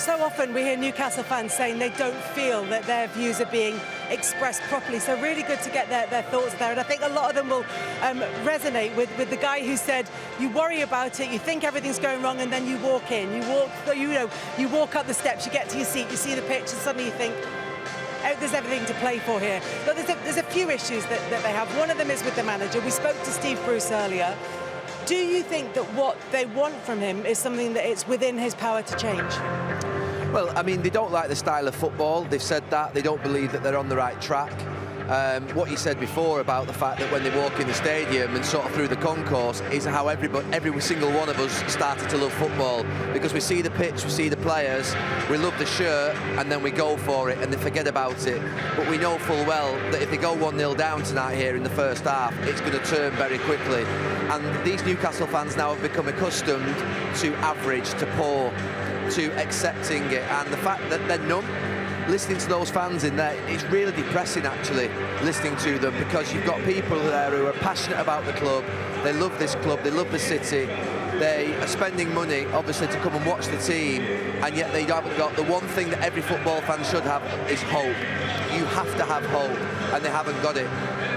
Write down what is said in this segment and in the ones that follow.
So often we hear Newcastle fans saying they don't feel that their views are being expressed properly. So really good to get their thoughts there. And I think a lot of them will resonate with the guy who said, you worry about it, you think everything's going wrong, and then you walk in. You walk up the steps, you get to your seat, you see the pitch, and suddenly you think, oh, there's everything to play for here. But there's a few issues that they have. One of them is with the manager. We spoke to Steve Bruce earlier. Do you think that what they want from him is something that it's within his power to change? Well, I mean, they don't like the style of football. They've said that. They don't believe that they're on the right track. What you said before about the fact that when they walk in the stadium and sort of through the concourse is how every single one of us started to love football, because we see the pitch, we see the players, we love the shirt, and then we go for it and they forget about it. But we know full well that if they go 1-0 down tonight here in the first half, it's going to turn very quickly. And these Newcastle fans now have become accustomed to average, to poor, to accepting it, and the fact that they're numb. Listening to those fans in there, it's really depressing actually, listening to them, because you've got people there who are passionate about the club, they love this club, they love the city, they are spending money obviously to come and watch the team, and yet they haven't got the one thing that every football fan should have, is hope. You have to have hope, and they haven't got it.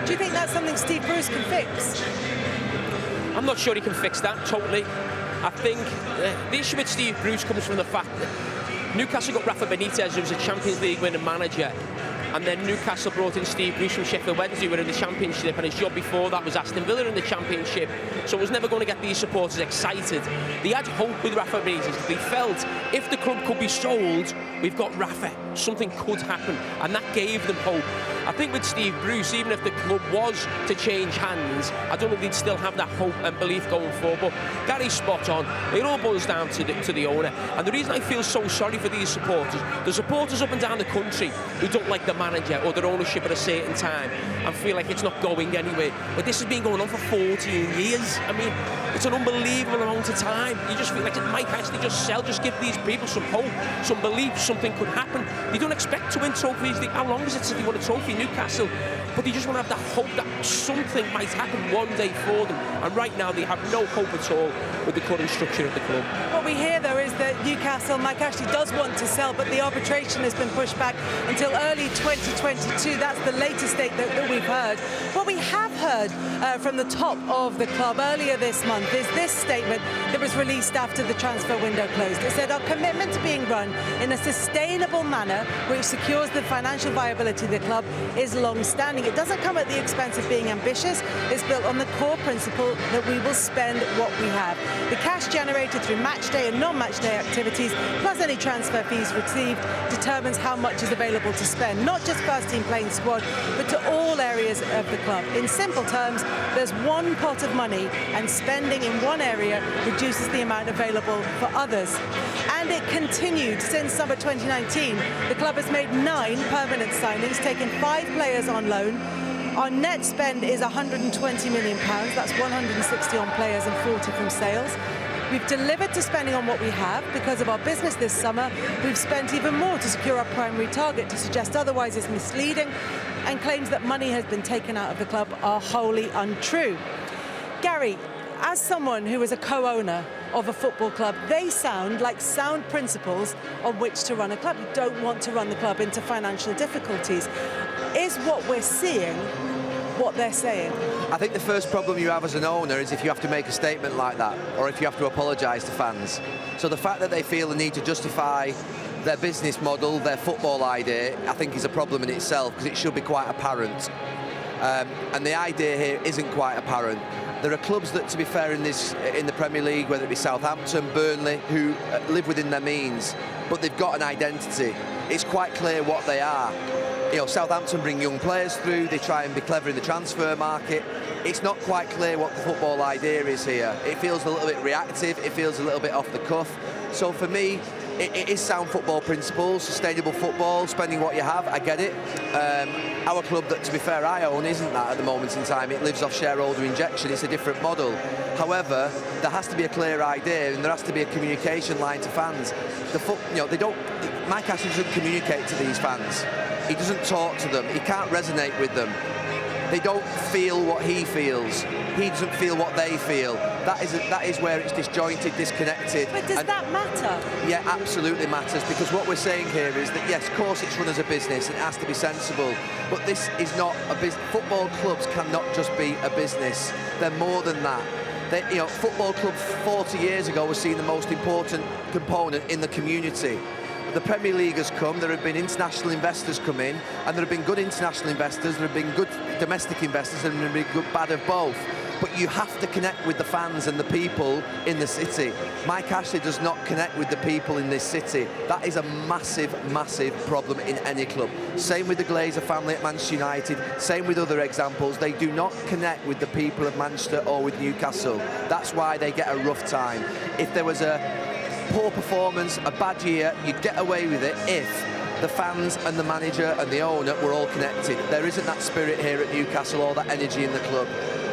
Do you think that's something Steve Bruce can fix? I'm not sure he can fix that totally. I think the issue with Steve Bruce comes from the fact that Newcastle got Rafa Benitez, who was a Champions League winning manager, and then Newcastle brought in Steve Bruce from Sheffield Wednesday, who were in the Championship, and his job before that was Aston Villa in the Championship, so it was never going to get these supporters excited. They had hope with Rafa Benitez. They felt if the club could be sold, we've got Rafa, something could happen, and that gave them hope. I think with Steve Bruce, even if the club was to change hands, I don't think they'd still have that hope and belief going forward. But Gary's spot on. It all boils down to the owner. And the reason I feel so sorry for these supporters, the supporters up and down the country who don't like the manager or their ownership at a certain time and feel like it's not going anywhere. But this has been going on for 14 years. I mean, it's an unbelievable amount of time. You just feel like it might actually just sell, just give these people some hope, some belief, something could happen. They don't expect to win trophies. How long is it since they won a trophy? Newcastle, but they just want to have that hope that something might happen one day for them, and right now they have no hope at all with the current structure of the club. What we hear though is that Newcastle, Mike Ashley does want to sell, but the arbitration has been pushed back until early 2022. That's the latest date that we've heard. What we have heard from the top of the club earlier this month is this statement that was released after the transfer window closed. It said, our commitment to being run in a sustainable manner which secures the financial viability of the club is long-standing. It doesn't come at the expense of being ambitious. It's built on the core principle that we will spend what we have. The cash generated through match day and non-match day activities, plus any transfer fees received, determines how much is available to spend, not just first team playing squad, but to all areas of the club. In simple terms, there's one pot of money, and spending in one area reduces the amount available for others. And it continued since summer 2019. The club has made 9 permanent signings, taken 5 players on loan. Our net spend is £120 million. That's 160 on players and 40 from sales. We've delivered to spending on what we have. Because of our business this summer, we've spent even more to secure our primary target. To suggest otherwise is misleading, and claims that money has been taken out of the club are wholly untrue. Gary, as someone who is a co-owner of a football club, they sound like sound principles on which to run a club. You don't want to run the club into financial difficulties. Is what we're seeing what they're saying? I think the first problem you have as an owner is if you have to make a statement like that, or if you have to apologise to fans. So the fact that they feel the need to justify their business model, their football idea, I think is a problem in itself, because it should be quite apparent. And the idea here isn't quite apparent. There are clubs that, to be fair, in the Premier League, whether it be Southampton, Burnley, who live within their means, but they've got an identity. It's quite clear what they are. You know, Southampton bring young players through, they try and be clever in the transfer market. It's not quite clear what the football idea is here. It feels a little bit reactive, it feels a little bit off the cuff. So for me, it is sound football principles, sustainable football, spending what you have, I get it. Our club, that to be fair I own, isn't that at the moment in time. It lives off shareholder injection, it's a different model. However, there has to be a clear idea, and there has to be a communication line to fans. Mike Ashley doesn't communicate to these fans. He doesn't talk to them, he can't resonate with them. They don't feel what he feels. He doesn't feel what they feel. that is where it's disjointed, disconnected. But does that matter? Yeah, absolutely matters, because what we're saying here is that, yes, of course it's run as a business and it has to be sensible, but this is not a business. Football clubs cannot just be a business. They're more than that. Football club 40 years ago was seen the most important component in the community. The Premier League has come, there have been international investors come in, and there have been good international investors, there have been good domestic investors, and there have been good, bad of both. But you have to connect with the fans and the people in the city. Mike Ashley does not connect with the people in this city. That is a massive, massive problem in any club. Same with the Glazer family at Manchester United, same with other examples. They do not connect with the people of Manchester or with Newcastle. That's why they get a rough time. If there was a poor performance, a bad year, you'd get away with it if the fans and the manager and the owner were all connected. There isn't that spirit here at Newcastle or that energy in the club.